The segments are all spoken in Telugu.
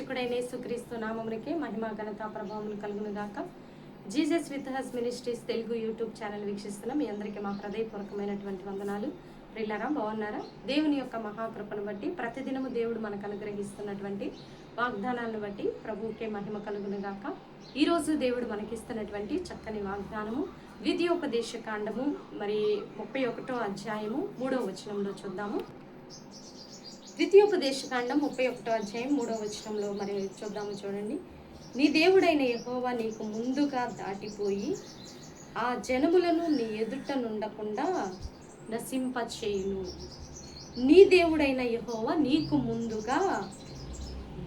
రక్షకుడైన యేసుక్రీస్తు నామమునకే మహిమ ఘనత ప్రభావములు కలుగును గాక. Jesus with has ministries Telugu YouTube channel వీక్షిస్తున్న మీ అందరికీ మా హృదయపూర్వకమైనటువంటి వందనాలు. ప్రియులారా, బాగున్నారా? దేవుని యొక్క మహాకృపను బట్టి ప్రతిదినము దేవుడు మనకు అనుగ్రహిస్తున్నటువంటి వాగ్దానాలను బట్టి ప్రభువుకే మహిమ కలుగును గాక. ఈరోజు దేవుడు మనకిస్తున్నటువంటి చక్కని వాగ్దానము ద్వితీయోపదేశ కాండము 31వ అధ్యాయము 3వ వచనంలో చూద్దాము. ద్వితీయోపదేశకాండం 31వ అధ్యాయం 3వ వచనంలో చూద్దాము. చూడండి. నీ దేవుడైన యెహోవా నీకు ముందుగా దాటిపోయి ఆ జనములను నీ ఎదుట నుండకుండా నశింపచేయును. నీ దేవుడైన యెహోవా నీకు ముందుగా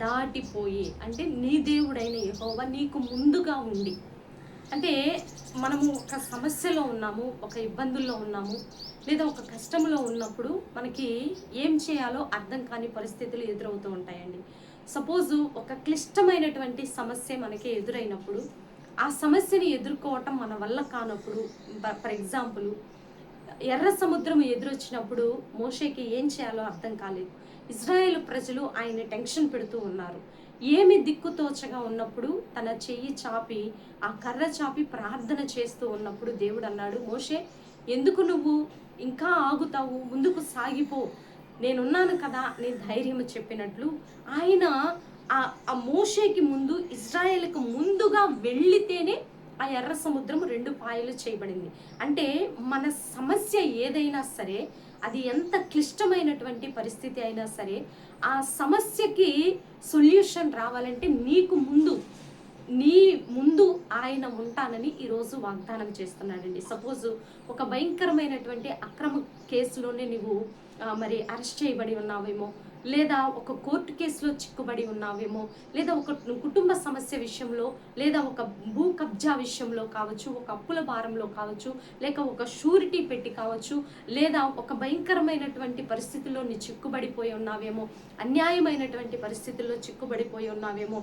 దాటిపోయి అంటే నీ దేవుడైన యెహోవా నీకు ముందుగా ఉండి, అంటే మనము ఒక సమస్యలో ఉన్నాము, ఒక ఇబ్బందుల్లో ఉన్నాము, లేదా ఒక కష్టంలో ఉన్నప్పుడు మనకి ఏం చేయాలో అర్థం కాని పరిస్థితులు ఎదురవుతూ ఉంటాయండి. సపోజు ఒక క్లిష్టమైనటువంటి సమస్య మనకి ఎదురైనప్పుడు, ఆ సమస్యని ఎదుర్కోవటం మన వల్ల కానప్పుడు, ఫర్ ఎగ్జాంపుల్ ఎర్ర సముద్రం ఎదురొచ్చినప్పుడు మోషేకి ఏం చేయాలో అర్థం కాలేదు. ఇజ్రాయేల్ ప్రజలు ఆయన టెన్షన్ పెడుతూ ఉన్నారు. ఏమి దిక్కుతోచగా ఉన్నప్పుడు తన చెయ్యి చాపి ఆ కర్ర చాపి ప్రార్థన చేస్తూ ఉన్నప్పుడు దేవుడు అన్నాడు, మోషే ఎందుకు నువ్వు ఇంకా ఆగుతావు, ముందుకు సాగిపో, నేనున్నాను కదా నీ ధైర్యం చెప్పినట్లు ఆయన ఆ మోషేకి ముందు ఇజ్రాయేల్కి ముందుగా వెళ్ళితేనే ఆ ఎర్ర సముద్రం 2 పాయలు చేయబడింది. అంటే మన సమస్య ఏదైనా సరే, అది ఎంత క్లిష్టమైనటువంటి పరిస్థితి అయినా సరే, ఆ సమస్యకి సొల్యూషన్ రావాలంటే నీ ముందు ఆయన ఉంటానని ఈరోజు వాగ్దానం చేస్తున్నాడండి. సపోజు ఒక భయంకరమైనటువంటి అక్రమ కేసులోనే నువ్వు అరెస్ట్ చేయబడి ఉన్నావేమో, లేదా ఒక కోర్టు కేసులో చిక్కుబడి ఉన్నావేమో, లేదా ఒక కుటుంబ సమస్య విషయంలో, లేదా ఒక భూ కబ్జా విషయంలో కావచ్చు, ఒక అప్పుల భారంలో కావచ్చు, లేక ఒక షూరిటీ పెట్టి కావచ్చు, లేదా ఒక భయంకరమైనటువంటి పరిస్థితుల్లో నీ చిక్కుబడిపోయి ఉన్నావేమో, అన్యాయమైనటువంటి పరిస్థితుల్లో చిక్కుబడిపోయి ఉన్నావేమో.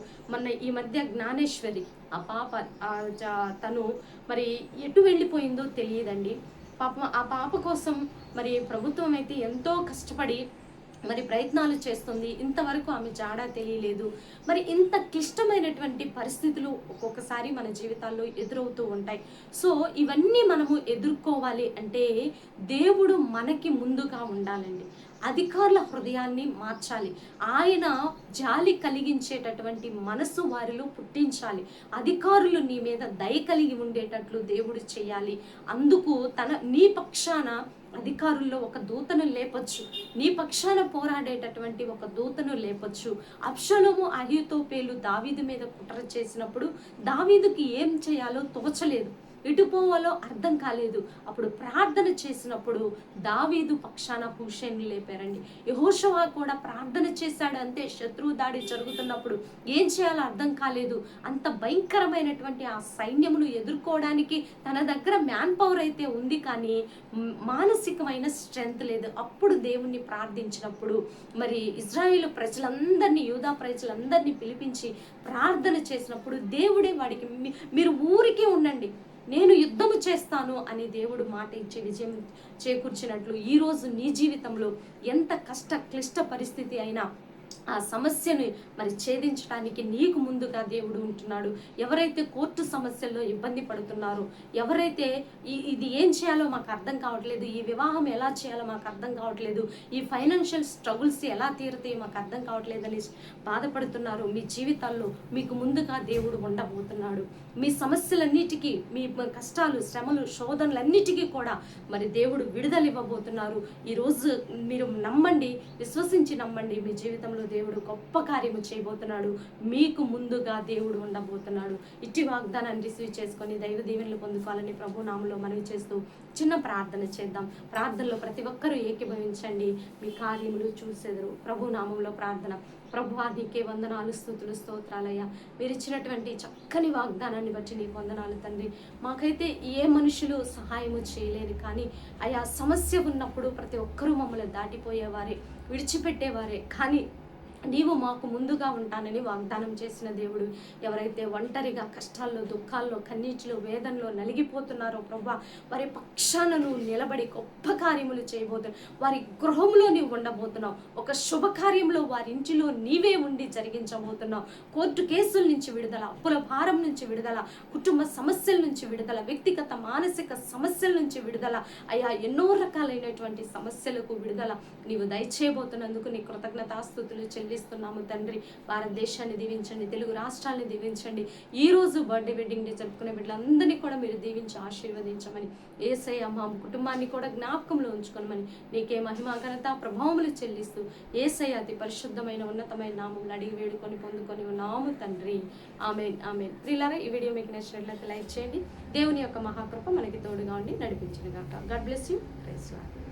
ఈ మధ్య జ్ఞానేశ్వరి ఆ పాప తను ఎటు వెళ్ళిపోయిందో తెలియదండి. పాపం ఆ పాప కోసం ప్రభుత్వం అయితే ఎంతో కష్టపడి ప్రయత్నాలు చేస్తుంది. ఇంతవరకు ఆమె జాడా తెలియలేదు. ఇంత క్లిష్టమైనటువంటి పరిస్థితులు ఒక్కొక్కసారి మన జీవితాల్లో ఎదురవుతూ ఉంటాయి. సో ఇవన్నీ మనము ఎదుర్కోవాలి అంటే దేవుడు మనకి ముందుగా ఉండాలండి. అధికారుల హృదయాన్ని మార్చాలి. ఆయన జాలి కలిగించేటటువంటి మనసు వారిలో పుట్టించాలి. అధికారులు నీ మీద దయ కలిగి ఉండేటట్లు దేవుడు చేయాలి. అందుకు నీ పక్షాన అధికారుల్లో ఒక దూతను లేపొచ్చు, నీ పక్షాన పోరాడేటటువంటి ఒక దూతను లేపొచ్చు. అబ్షలోము అహీతోపేలు దావీదు మీద కుట్ర చేసినప్పుడు దావీదుకి ఏం చేయాలో తోచలేదు, ఎటు పోవాలో అర్థం కాలేదు. అప్పుడు ప్రార్థన చేసినప్పుడు దావీదు పక్షాన హూషైని లేపారండి. యెహోషువ కూడా ప్రార్థన చేశాడు, అంతే. శత్రువు దాడి జరుగుతున్నప్పుడు ఏం చేయాలో అర్థం కాలేదు. అంత భయంకరమైనటువంటి ఆ సైన్యమును ఎదుర్కోవడానికి తన దగ్గర మ్యాన్ పవర్ అయితే ఉంది, కానీ మానసికమైన స్ట్రెంగ్త్ లేదు. అప్పుడు దేవుణ్ణి ప్రార్థించినప్పుడు ఇజ్రాయేలు ప్రజలందరినీ, యూదా ప్రజలందరినీ పిలిపించి ప్రార్థన చేసినప్పుడు దేవుడే వాడికి మీరు ఊరికే ఉండండి, నేను యుద్ధము చేస్తాను అని దేవుడు మాట ఇచ్చి విజయం చేకూర్చినట్లు ఈరోజు నీ జీవితంలో ఎంత క్లిష్ట పరిస్థితి అయినా ఆ సమస్యను ఛేదించడానికి నీకు ముందుగా దేవుడు ఉంటున్నాడు. ఎవరైతే కోర్టు సమస్యల్లో ఇబ్బంది పడుతున్నారో, ఎవరైతే ఇది ఏం చేయాలో మాకు అర్థం కావట్లేదు, ఈ వివాహం ఎలా చేయాలో మాకు అర్థం కావట్లేదు, ఈ ఫైనాన్షియల్ స్ట్రగుల్స్ ఎలా తీరుతాయి మాకు అర్థం కావట్లేదని బాధపడుతున్నారు, మీ జీవితాల్లో మీకు ముందుగా దేవుడు ఉండబోతున్నాడు. మీ సమస్యలన్నిటికీ, మీ కష్టాలు, శ్రమలు, శోధనలన్నిటికీ కూడా దేవుడు విడుదల ఇవ్వబోతున్నారు. ఈరోజు మీరు నమ్మండి, విశ్వసించి నమ్మండి. మీ జీవితంలో దేవుడు గొప్ప కార్యము చేయబోతున్నాడు. మీకు ముందుగా దేవుడు ఉండబోతున్నాడు. ఇట్టి వాగ్దానాన్ని రిసీవ్ చేసుకొని దైవ దీవెనలు పొందుకోవాలని ప్రభు నామములో మనవి చేస్తూ చిన్న ప్రార్థన చేద్దాం. ప్రార్థనలో ప్రతి ఒక్కరూ ఏకీభవించండి, మీ కార్యములు చూసేదరు. ప్రభు నామములో ప్రార్థన. ప్రభువా, నీకే వందనాలు, స్తుతులు, స్తోత్రాలయ్యా. మీరు ఇచ్చినటువంటి చక్కని వాగ్దానాన్ని బట్టి నీకు వందనాలు తండ్రి. మాకైతే ఏ మనుషులు సహాయము చేయలేరు, కానీ అయా సమస్య ఉన్నప్పుడు ప్రతి ఒక్కరూ మమ్మల్ని దాటిపోయేవారే, విడిచిపెట్టేవారే. కానీ నీవు మాకు ముందుగా ఉంటానని వాగ్దానం చేసిన దేవుడు. ఎవరైతే ఒంటరిగా కష్టాల్లో, దుఃఖాల్లో, కన్నీటిలో, వేదనలో నలిగిపోతున్నారో ప్రభా, వారి పక్షాన నువ్వు నిలబడి గొప్ప కార్యములు చేయబోతున్నావు. వారి గృహంలో నీవు ఉండబోతున్నావు. ఒక శుభకార్యంలో వారి ఇంటిలో నీవే ఉండి జరిగించబోతున్నావు. కోర్టు కేసుల నుంచి విడుదల, అప్పుల భారం నుంచి విడుదల, కుటుంబ సమస్యల నుంచి విడుదల, వ్యక్తిగత మానసిక సమస్యల నుంచి విడుదల, అయ్యా ఎన్నో రకాలైనటువంటి సమస్యలకు విడుదల నీవు దయచేయబోతున్నందుకు నీ కృతజ్ఞతాస్తుతులు చెల్లిస్తున్నాము తండ్రి. భారతదేశాన్ని దీవించండి, తెలుగు రాష్ట్రాన్ని దీవించండి. ఈ రోజు బర్త్డే వెడ్డింగ్ డే జరుపుకునే బిడ్డలందరినీ కూడా మీరు దీవించి ఆశీర్వదించమని, యేసయ్య మా కుటుంబాన్ని కూడా జ్ఞాపకంలో ఉంచుకోమని నీకే మహిమ ఘనత ప్రభావములు చెల్లిస్తూ యేసయ్య అతి పరిశుద్ధమైన ఉన్నతమైన నామములు అడిగి వేడుకొని పొందుకొని ఉన్నాము తండ్రి. ఆమేన్, ఆమేన్. ప్రియులారా, ఈ వీడియో మీకు నచ్చినట్లయితే లైక్ చేయండి. దేవుని యొక్క మహాకృప మనకి తోడుగా ఉండి నడిపించును గాక. God bless you. Praise lord.